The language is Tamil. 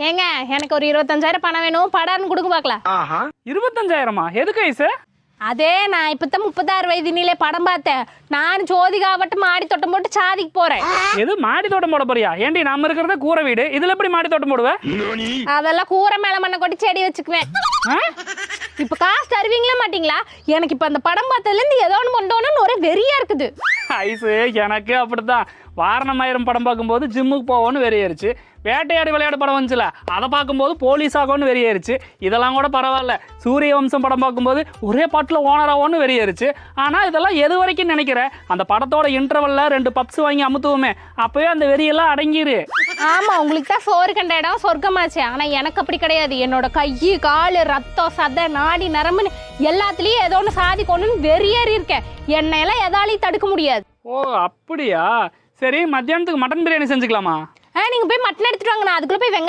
ஏங்க எனக்கு ஒரு 25,000 பணம் வேணும், படார்னு கொடுக்க பார்க்கலாம். 25,000மா? எதுக்கு ஐசு? அதே நான் இப்பதான் 36 வயதினிலே படம் பார்த்தேன். நான் ஜோதிகாவட்டு மாடி தோட்டம் போட்டு சாதிக்கு போறேன். எது மாடி தோட்டம் போட போறியா? ஏண்டி நம்ம இருக்கிறத கூரை வீடு, இதுல எப்படி மாடி தோட்டம் போடுவ? அதெல்லாம் கூரை மேல மண்ணை கொட்டி செடி வச்சுக்குவேன். இப்ப காசு தருவீங்களா மாட்டீங்களா? எனக்கு இப்ப அந்த படம் பார்த்ததுல இருந்து ஏதோ ஒன்று கொண்டோன்னு ஒரே வெறியா இருக்குது. ஐசு எனக்கு அப்படித்தான். வாரணமாயிரம் படம் பார்க்கும்போது ஜிம்முக்கு போவோன்னு வெறியாயிருச்சு. வேட்டையாடி விளையாடு படம் வந்துச்சுல, அதை பார்க்கும்போது போலீஸ் ஆகும்னு வெறியாயிருச்சு. இதெல்லாம் கூட பரவாயில்ல. சூரிய வம்சம் படம் பார்க்கும்போது ஒரே பாட்டில் ஓனர் ஆகும்னு வெறியாயிருச்சு. ஆனால் இதெல்லாம் எது வரைக்கும் நினைக்கிறேன்? அந்த படத்தோட இன்டர்வல்ல 2 பப்ஸ் வாங்கி அமுத்துவோமே, அப்பவே அந்த வெறியெல்லாம் அடங்கிரு. ஆமா, உங்களுக்கு தான் சோறு கண்ட இடம் சொர்க்கமாச்சு. ஆனா எனக்கு அப்படி கிடையாது. என்னோட கை காலு ரத்தம் சதை நாடி நரம்புன்னு எல்லாத்துலயும் ஏதோ ஒன்று சாதிக்கணும்னு வெறியேறி இருக்கேன். என்னையெல்லாம் எதாலையும் தடுக்க முடியாது. ஓ அப்படியா? சரி, மத்தியானத்துக்கு மட்டன் பிரியாணி செஞ்சுக்கலாமா? நீங்க போய் மட்டன் எடுத்துட்டு வாங்க, நான் அதுக்குள்ள போய் வெங்காயம்